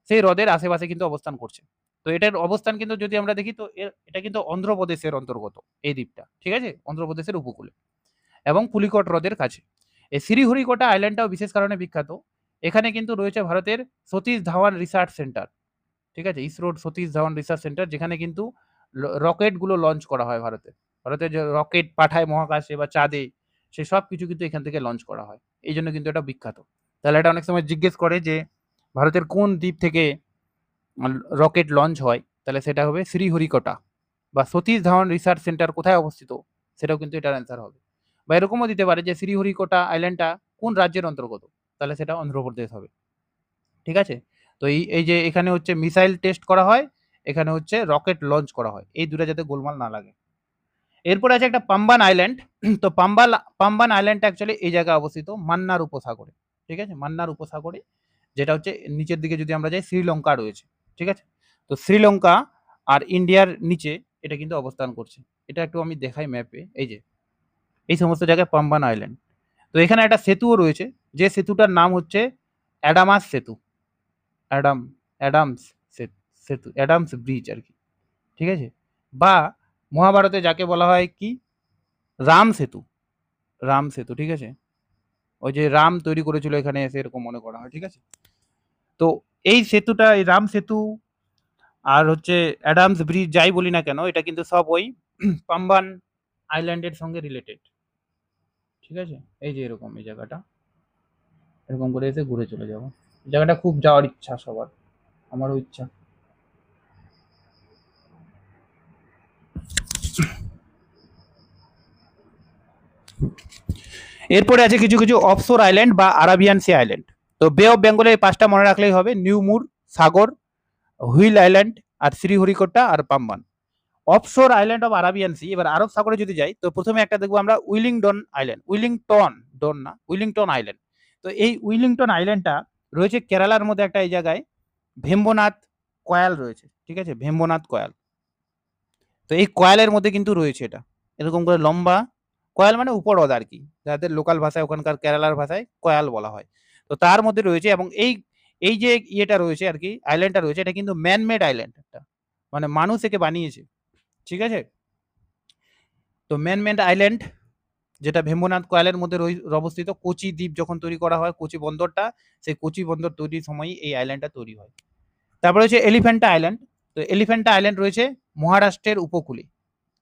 সেই হ্রদের আশেপাশে কিন্তু অবস্থান করছে। তো এটার অবস্থান কিন্তু যদি আমরা দেখি তো এটা কিন্তু অন্ধ্রপ্রদেশের অন্তর্গত এই দ্বীপটা, ঠিক আছে, অন্ধ্রপ্রদেশের উপকূলে এবং পুলিকট হ্রদের কাছে। এই শ্রীহরিকোটা আইল্যান্ডটাও বিশেষ কারণে বিখ্যাত। এখানে কিন্তু রয়েছে ভারতের সতীশ ধাওয়ান রিসার্চ সেন্টার, ঠিক আছে, ইসরোর সতীশ ধাওয়ান রিসার্চ সেন্টার, যেখানে কিন্তু রকেটগুলো লঞ্চ করা হয় ভারতে। ভারতের যে রকেট পাঠায় মহাকাশে বা চাঁদে, সে সব কিছু কিন্তু এখান থেকে লঞ্চ করা হয়। এই জন্য কিন্তু এটা বিখ্যাত। তাহলে এটা অনেক সময় জিজ্ঞেস করে যে ভারতের কোন দ্বীপ থেকে রকেট লঞ্চ হয়, তাহলে সেটা হবে শ্রীহরিকোটা। বা সতীশ ধাওয়ান রিসার্চ সেন্টার কোথায় অবস্থিত, সেটাও কিন্তু এটার অ্যান্সার হবে। বা এরকমও দিতে পারে যে শ্রীহরিকোটা আইল্যান্ডটা কোন রাজ্যের অন্তর্গত, তাহলে সেটা অন্ধ্রপ্রদেশ হবে, ঠিক আছে। তো এই যে এখানে হচ্ছে মিসাইল টেস্ট করা হয়, এখানে হচ্ছে রকেট লঞ্চ করা হয়, এই দুটো যাতে গোলমাল না লাগে। এরপর আছে একটা পাম্বান আইল্যান্ড। তো পাম্বান আইল্যান্ডটা অ্যাকচুয়ালি এই জায়গায় অবস্থিত মান্নার উপসাগরে, ঠিক আছে, মান্নার উপসাগরে, যেটা হচ্ছে নিচের দিকে যদি আমরা যাই শ্রীলঙ্কা রয়েছে, ঠিক আছে। তো শ্রীলঙ্কা আর ইন্ডিয়ার নিচে এটা কিন্তু অবস্থান করছে। এটা একটু আমি দেখাই ম্যাপে, এই যে এই সমস্ত জায়গায় পাম্বান আইল্যান্ড। তো এখানে একটা সেতুও রয়েছে, যে সেতুটার নাম হচ্ছে অ্যাডামাস সেতু, অ্যাডামস সেতু, অ্যাডামস ব্রিজ আর কি, ঠিক আছে। বা মহাভারতে যাকে বলা হয় কি রাম সেতু, রাম সেতু, ঠিক আছে, ওই যে রাম তৈরি করেছিল এখানে এসে, এরকম মনে করা হয়, ঠিক আছে। তো এই সেতুটা, এই রাম সেতু আর হচ্ছে অ্যাডামস ব্রিজ যাই বলি না কেন, এটা কিন্তু সব ওই পাম্বান আইল্যান্ডের সঙ্গে রিলেটেড, ঠিক আছে। এই যে এরকম এই জায়গাটা, এরকম করে এসে ঘুরে চলে যাবো। জায়গাটা খুব যাওয়ার ইচ্ছা সবার, আমারও ইচ্ছা। এরপরে আছে কিছু কিছু অফশোর আইল্যান্ড বা আরাবিয়ান সি আইল্যান্ড। তো বে অফ বেঙ্গলের এই পাঁচটা মনে রাখলেই হবে, নিউমুর, সাগর, হুইল আইল্যান্ড আর শ্রীহরিকোটা আর Pamban. Offshore island of Arabian sea, এবার আরব সাগরে যদি যাই তো প্রথমে একটা দেখবো আমরা উইলিংটন আইল্যান্ড, উইলিংটন আইল্যান্ড। তো এই উইলিংটন আইল্যান্ডটা রয়েছে কেরালার মধ্যে একটা এই জায়গায় ভেম্বনাথ কয়াল রয়েছে, ঠিক আছে, ভেম্বনাথ কয়াল। তো এই কয়ালের মধ্যে কিন্তু রয়েছে এটা, এরকম করে লম্বা কয়াল মানে উপহ্রদ আর কি, যাদের লোকাল ভাষায় ওখানকার কেরালার ভাষায় কয়াল বলা হয়। তো তার মধ্যে রয়েছে, এবং এই এই যে ইয়েটা রয়েছে আর কি, আইল্যান্ডটা রয়েছে, এটা কিন্তু ম্যানমেড আইল্যান্ড একটা, মানে মানুষ একে বানিয়েছে, ঠিক আছে। তো ম্যানমেড আইল্যান্ড যেটা ভেম্বনাথ কয়ালের মধ্যে অবস্থিত, কোচি দ্বীপ যখন তৈরি করা হয়, কোচি বন্দরটা, সেই কোচি বন্দর তৈরির সময়ই এই আইল্যান্ডটা তৈরি হয়। তারপরে হচ্ছে এলিফ্যান্টা আইল্যান্ড। তো এলিফ্যান্টা আইল্যান্ড রয়েছে মহারাষ্ট্রের উপকূলে,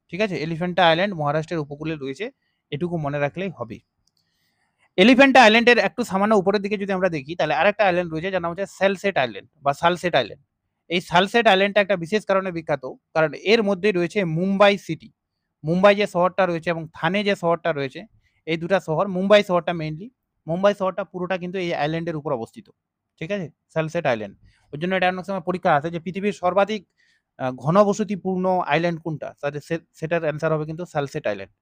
ঠিক আছে, এলিফ্যান্টা আইল্যান্ড মহারাষ্ট্রের উপকূলে রয়েছে, এটুকু মনে রাখলেই হবে। এলিফ্যান্টা আইল্যান্ডের একটু সামান্য উপরের দিকে যদি আমরা দেখি, তাহলে আরেকটা আইল্যান্ড রয়েছে যার নাম হচ্ছে স্যালসেট আইল্যান্ড বা সালসেট আইল্যান্ড। এই সালসেট আইল্যান্ডটা একটা বিশেষ কারণে বিখ্যাত, কারণ এর মধ্যে রয়েছে মুম্বাই সিটি, মুম্বাই যে শহরটা রয়েছে এবং থানে যে শহরটা রয়েছে, এই দুটা শহর, মুম্বাই শহরটা মেইনলি, মুম্বাই শহরটা পুরোটা কিন্তু এই আইল্যান্ডের উপর অবস্থিত, ঠিক আছে, সালসেট আইল্যান্ড। ওই জন্য এটা অনেক সময় পরীক্ষা আছে যে পৃথিবীর সর্বাধিক ঘনবসতিপূর্ণ আইল্যান্ড কোনটা, সেটার অ্যান্সার হবে কিন্তু সালসেট আইল্যান্ড।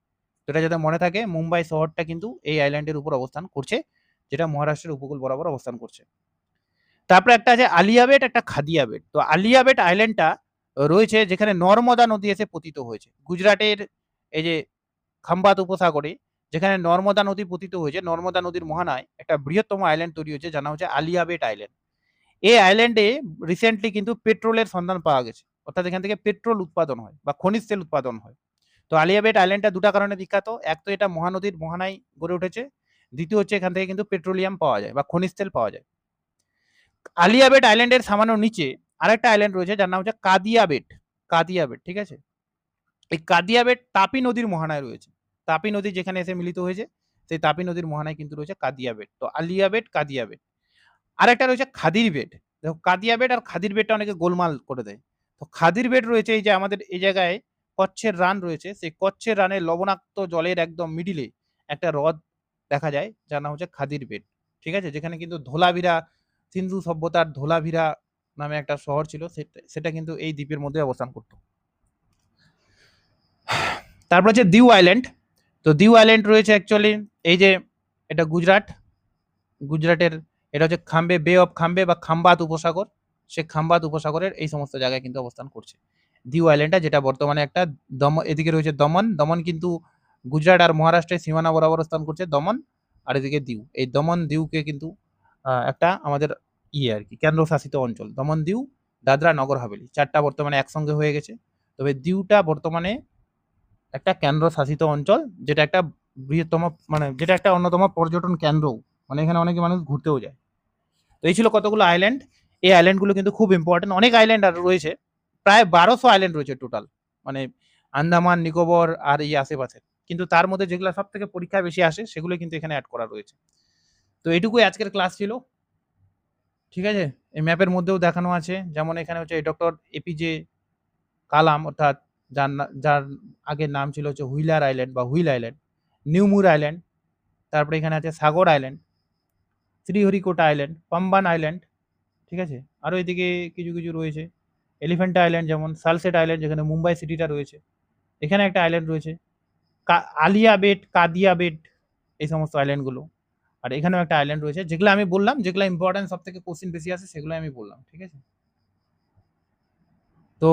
তো এটা যাতে মনে থাকে, মুম্বাই শহরটা কিন্তু এই আইল্যান্ডের উপর অবস্থান করছে, যেটা মহারাষ্ট্রের উপকূল বরাবর অবস্থান করছে। তারপরে একটা আছে আলিয়াবেট, একটা খাদিয়াবেট। তো আলিয়াবেট আইল্যান্ডটা রয়েছে যেখানে নর্মদা নদী এসে পতিত হয়েছে, গুজরাটের এই যে খাম্বাত উপসাগরে যেখানে নর্মদা নদী পতিত হয়েছে, নর্মদা নদীর মোহনায় একটা বৃহত্তম আইল্যান্ড তৈরি হয়েছে, জানা হচ্ছে আলিয়াবেট আইল্যান্ড। এই আইল্যান্ডে রিসেন্টলি কিন্তু পেট্রোলের সন্ধান পাওয়া গেছে, অর্থাৎ এখান থেকে পেট্রোল উৎপাদন হয় বা খনিজ তেল উৎপাদন হয়। তো আলিয়াবেট আইল্যান্ডটা দুটা কারণে বিখ্যাত, এক তো এটা মহানদীর মোহনায় গড়ে উঠেছে, দ্বিতীয় হচ্ছে এখান থেকে কিন্তু পেট্রোলিয়াম পাওয়া যায় বা খনিজ তেল পাওয়া যায়। আলিয়াবেট আইল্যান্ডের সামান্য নিচে আরেকটা আইল্যান্ড রয়েছে যার নাম হচ্ছে কাদিয়াবেট, কাদিয়াবেট, ঠিক আছে। এই কাদিয়াবেট তাপি নদীর মোহনায় রয়েছে, তাপি নদী যেখানে এসে মিলিত হয়েছে সেই তাপি নদীর মোহনায় কিন্তু রয়েছে কাদিয়া বেট। তো আলিয়া বেট, কাদিয়া বেট। আরেকটা রয়েছে খাদির বেট। দেখো কাদিয়া বেট আর খাদির বেটটা অনেকে গোলমাল করে দেয়। তো খাদির বেট রয়েছে এই যে আমাদের এই জায়গায় কচ্ছের রান রয়েছে, সেই কচ্ছের রানের লবণাক্ত জলের একদম মিডিলে একটা হ্রদ দেখা যায় যার নাম হচ্ছে খাদির বেট। ঠিক আছে? যেখানে কিন্তু ধোলাভিরা, সিন্ধু সভ্যতার ধোলাভিরা নামে একটা শহর ছিল, সেটা কিন্তু এই দ্বীপের মধ্যে অবস্থান করত। তারপর হচ্ছে দিউ আইল্যান্ড। তো দিউ আইল্যান্ড রয়েছে অ্যাকচুয়ালি এই যে এটা গুজরাটের এটা হচ্ছে খাম্বে, বে অফ খাম্বে বা খাম্বাত উপসাগর। সে খাম্বাত উপসাগরের এই সমস্ত জায়গায় কিন্তু অবস্থান করছে দিউ আইল্যান্ডটা, যেটা বর্তমানে একটা এদিকে রয়েছে দমন। দমন কিন্তু গুজরাট আর মহারাষ্ট্রের সীমানা বরাবর অবস্থান করছে দমন, আর এদিকে দিউ। এই দমন দিউকে কিন্তু একটা আমাদের আর কি কেন্দ্রশাসিত অঞ্চল। দমন দিউ, দাদরা, নগর হাভেলি, চারটা বর্তমানে একসঙ্গে হয়ে গেছে। তবে দিউটা বর্তমানে একটা কেন্দ্রশাসিত অঞ্চল, যেটা একটা বৃহত্তম, মানে যেটা একটা অন্যতম পর্যটন কেন্দ্র, মানে এখানে অনেকে মানুষ ঘুরতেও যায়। তো এই ছিল কতগুলো আইল্যান্ড। এই আইল্যান্ডগুলো কিন্তু খুব ইম্পর্টেন্ট। অনেক আইল্যান্ড আর রয়েছে, প্রায় 1200 আইল্যান্ড রয়েছে টোটাল, মানে আন্দামান নিকোবর আর এই আশেপাশে। কিন্তু তার মধ্যে যেগুলো সব থেকে পরীক্ষায় বেশি আসে সেগুলো কিন্তু এখানে অ্যাড করা রয়েছে। তো এটুকুই আজকের ক্লাস ছিল। ঠিক আছে? এই ম্যাপের মধ্যেও দেখানো আছে, যেমন এখানে হচ্ছে ডক্টর এপিজে কালাম, অর্থাৎ যার আগের নাম ছিল হচ্ছে হুইলার আইল্যান্ড বা হুইল আইল্যান্ড, নিউমুর আইল্যান্ড, তারপরে এখানে আছে Sagar island, Sriharikota island, Pamban island. ঠিক আছে? আরও এদিকে কিছু কিছু রয়েছে, এলিফ্যান্টা আইল্যান্ড, যেমন সালসেট আইল্যান্ড যেখানে মুম্বাই সিটিটা রয়েছে, এখানে একটা আইল্যান্ড রয়েছে, আলিয়া বেট, কাদিয়া বেট, এই সমস্ত আইল্যান্ডগুলো। আর এখানেও একটা আইল্যান্ড রয়েছে, যেগুলো আমি বললাম, যেগুলো ইম্পর্টেন্ট, সব থেকে কোশ্চিন বেশি আসে সেগুলো আমি বললাম। ঠিক আছে? তো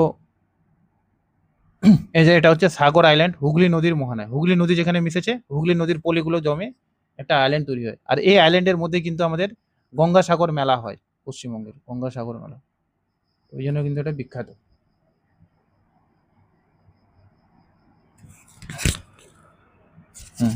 এই যে এটা হচ্ছে সাগর আইল্যান্ড, হুগলি নদীর মোহনায়। হুগলি নদী যেখানে মিশেছে, হুগলি নদীর পলিগুলো জমে একটা আইল্যান্ড তৈরি হয়। আর এই আইল্যান্ডের মধ্যে কিন্তু আমাদের গঙ্গাসাগর মেলা হয়, পশ্চিমবঙ্গের গঙ্গাসাগর মেলা। ওই জন্য কিন্তু এটা বিখ্যাত। হুম।